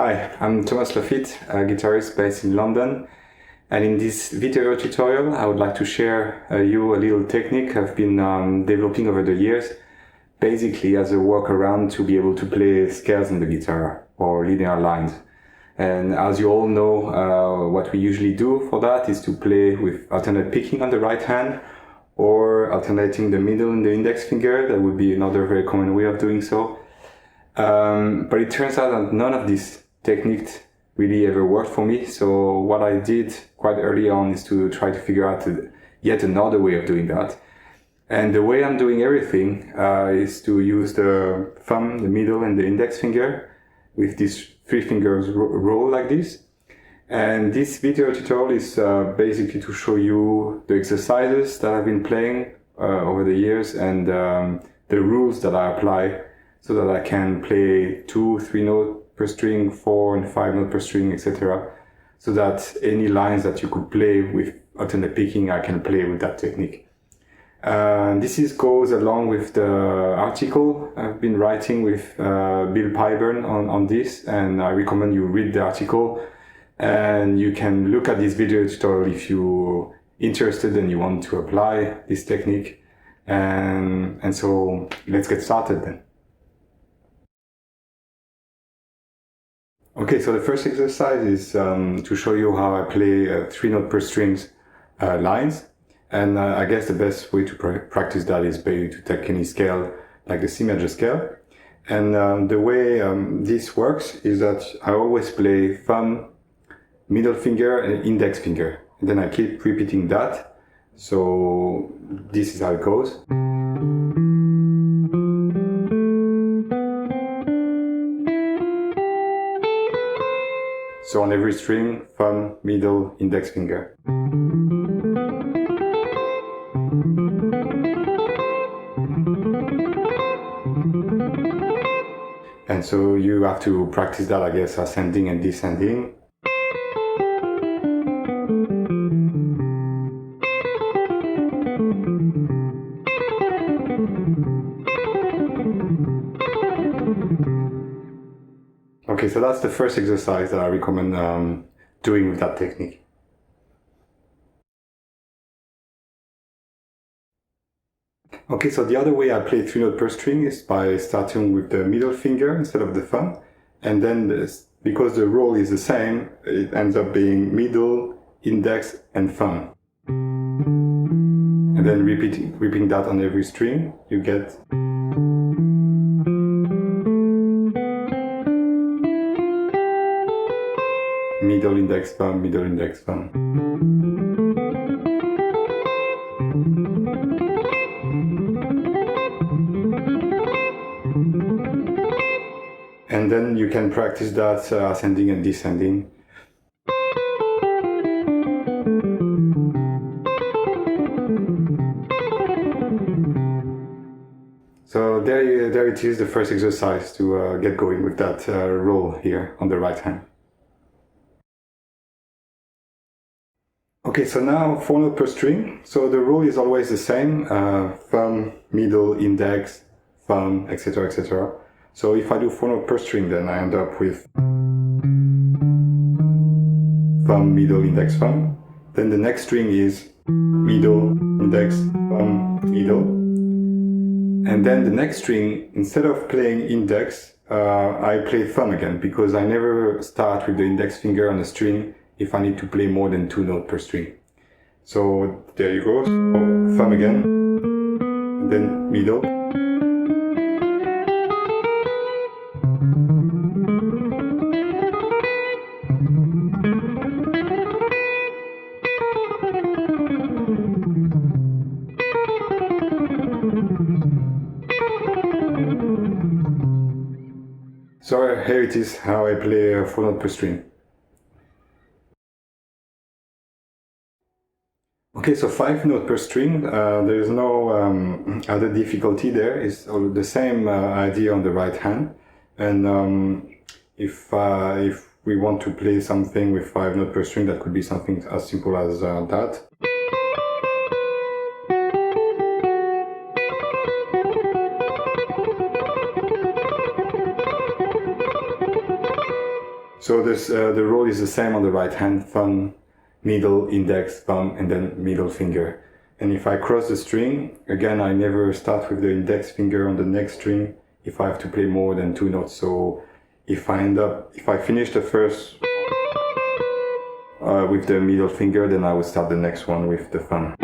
Hi, I'm Thomas Lafitte, a guitarist based in London, and in this video tutorial I would like to share you a little technique I've been developing over the years, basically as a workaround to be able to play scales on the guitar or linear lines. And as you all know, what we usually do for that is to play with alternate picking on the right hand or alternating the middle and the index finger. That would be another very common way of doing so. But it turns out that none of these techniques really ever worked for me. So what I did quite early on is to try to figure out yet another way of doing that. And the way I'm doing everything is to use the thumb, the middle, and the index finger with these three fingers roll like this. And this video tutorial is basically to show you the exercises that I've been playing over the years and the rules that I apply so that I can play 2, 3 notes per string, 4 and 5 notes per string, etc. So that any lines that you could play with alternate picking, I can play with that technique. This goes along with the article I've been writing with Bill Pyburn on this, and I recommend you read the article and you can look at this video tutorial if you're interested and you want to apply this technique. And so let's get started then. Okay, so the first exercise is to show you how I play 3 note per strings lines. And I guess the best way to practice that is basically to take any scale, like the C major scale. And the way this works is that I always play thumb, middle finger, and index finger. And then I keep repeating that. So this is how it goes. So on every string, thumb, middle, index finger. And so you have to practice that, I guess, ascending and descending. Okay, so that's the first exercise that I recommend doing with that technique. Okay, so the other way I play 3 notes per string is by starting with the middle finger instead of the thumb. And then because the roll is the same, it ends up being middle, index, and thumb. And then repeating that on every string, you get middle, index, thumb, middle, index, thumb. And then you can practice that ascending and descending. So there it is, the first exercise to get going with that roll here on the right hand. Okay, so now 4 notes per string. So the rule is always the same, thumb, middle, index, thumb, etc, etc. So if I do 4 notes per string, then I end up with thumb, middle, index, thumb. Then the next string is middle, index, thumb, middle. And then the next string, instead of playing index, I play thumb again, because I never start with the index finger on a string if I need to play more than 2 notes per string. So there you go, so thumb again, and then middle. So here it is how I play 4 notes per string. Okay, so 5 notes per string, there is no other difficulty there. It's all the same idea on the right hand. And if we want to play something with 5 notes per string, that could be something as simple as that. So this, the roll is the same on the right hand: thumb, middle, index, thumb, and then middle finger. And if I cross the string, again, I never start with the index finger on the next string if I have to play more than 2 notes. So if I finish the first with the middle finger, then I will start the next one with the thumb.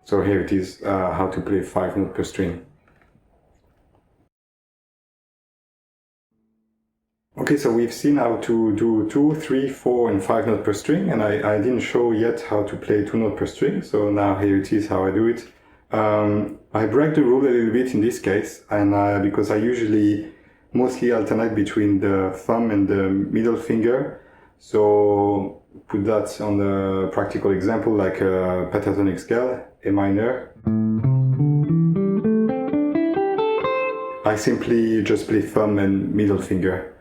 So here it is, how to play 5 notes per string. Okay, so we've seen how to do 2, 3, 4, and 5 notes per string, and I didn't show yet how to play 2 notes per string, so now here it is how I do it. I break the rule a little bit in this case, and because I usually mostly alternate between the thumb and the middle finger, so put that on a practical example like a pentatonic scale, A minor. I simply just play thumb and middle finger.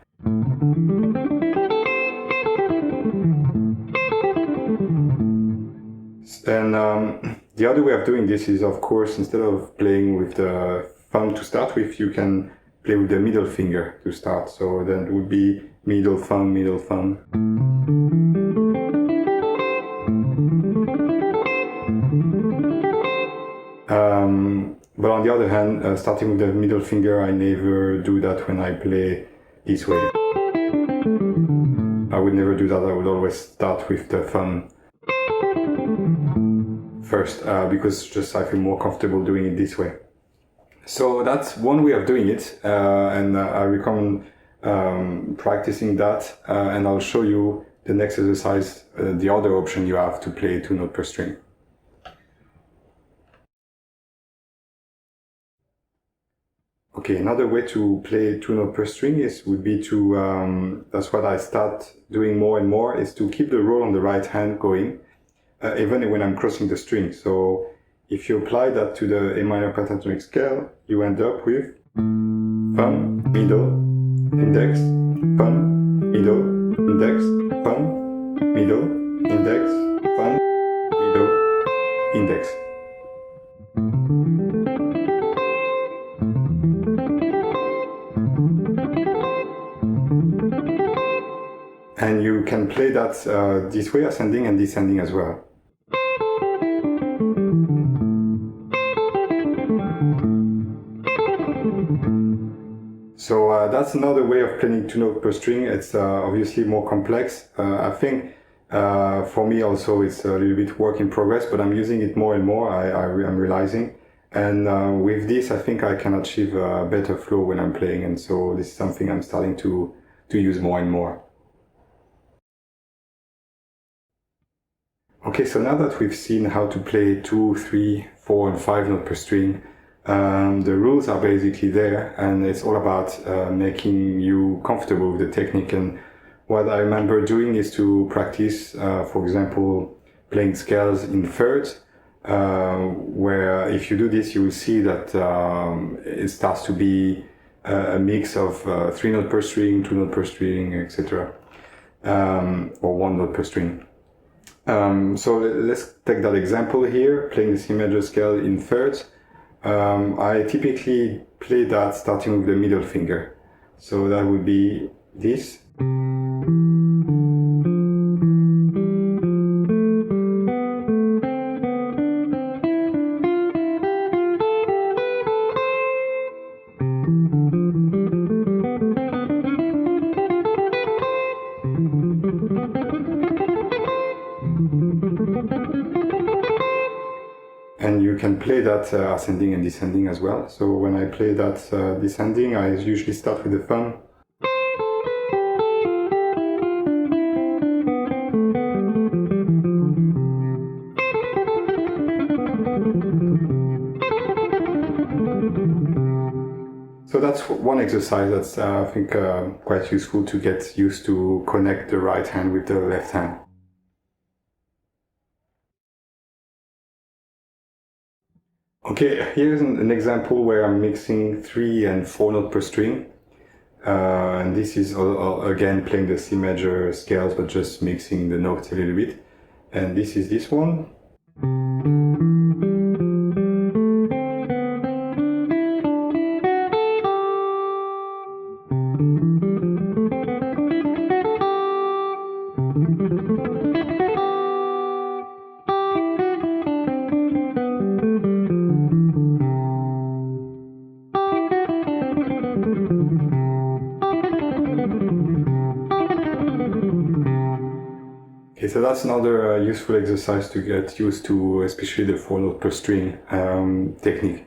And the other way of doing this is, of course, instead of playing with the thumb to start with, you can play with the middle finger to start. So then it would be middle thumb, middle thumb. But on the other hand, starting with the middle finger, I never do that when I play this way. I would never do that. I would always start with the thumb first, because just I feel more comfortable doing it this way. So that's one way of doing it, and I recommend practicing that, and I'll show you the next exercise, the other option you have to play 2 notes per string. Okay, another way to play 2 notes per string would be to, that's what I start doing more and more, is to keep the roll on the right hand going, even when I'm crossing the string. So if you apply that to the A minor pentatonic scale, you end up with thumb, middle, index, thumb, middle, index, thumb, middle, index, thumb, middle, index. And you can play that this way, ascending and descending as well. So that's another way of playing 2 notes per string. It's obviously more complex. I think for me also it's a little bit work in progress, but I'm using it more and more, I'm realizing. And with this, I think I can achieve a better flow when I'm playing, and so this is something I'm starting to use more and more. Okay, so now that we've seen how to play 2, 3, 4, and 5 notes per string, the rules are basically there, and it's all about making you comfortable with the technique. And what I remember doing is to practice, for example, playing scales in thirds, where if you do this, you will see that it starts to be a mix of 3 notes per string, 2 notes per string, etc., or 1 note per string. So let's take that example here, playing the C major scale in thirds. I typically play that starting with the middle finger. So that would be this. And you can play that ascending and descending as well. So when I play that descending, I usually start with the thumb. So that's one exercise that's I think quite useful to get used to connect the right hand with the left hand. Okay, here's an example where I'm mixing 3 and 4 notes per string. And this is again playing the C major scales, but just mixing the notes a little bit. And this is this one. so that's another useful exercise to get used to, especially the 4 note per string technique.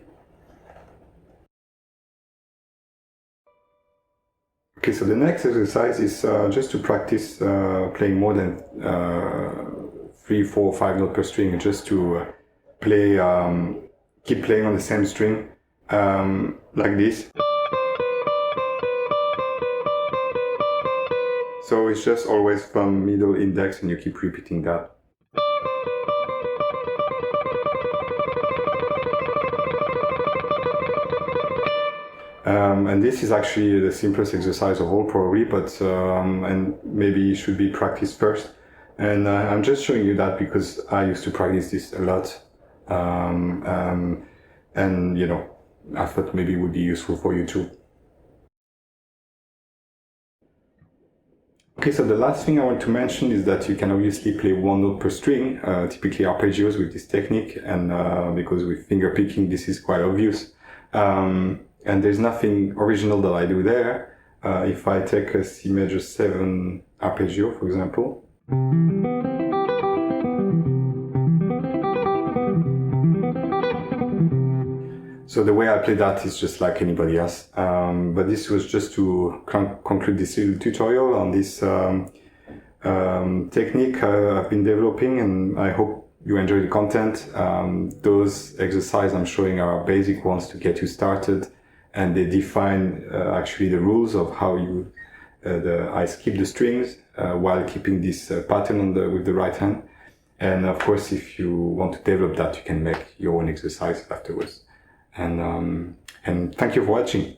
Okay, so the next exercise is just to practice playing more than 3, 4, 5 notes per string, just to play, keep playing on the same string, like this. So it's just always thumb, middle, index, and you keep repeating that. And this is actually the simplest exercise of all, probably, but and maybe it should be practiced first. And I'm just showing you that because I used to practice this a lot, and you know, I thought maybe it would be useful for you too. Okay, so the last thing I want to mention is that you can obviously play 1 note per string, typically arpeggios with this technique, and because with finger picking this is quite obvious. And there's nothing original that I do there. If I take a C major 7 arpeggio, for example, so the way I play that is just like anybody else. But this was just to conclude this little tutorial on this technique I've been developing, and I hope you enjoy the content. Those exercises I'm showing are basic ones to get you started, and they define actually the rules of how you I skip the strings while keeping this pattern on with the right hand. And of course, if you want to develop that, you can make your own exercise afterwards. And thank you for watching.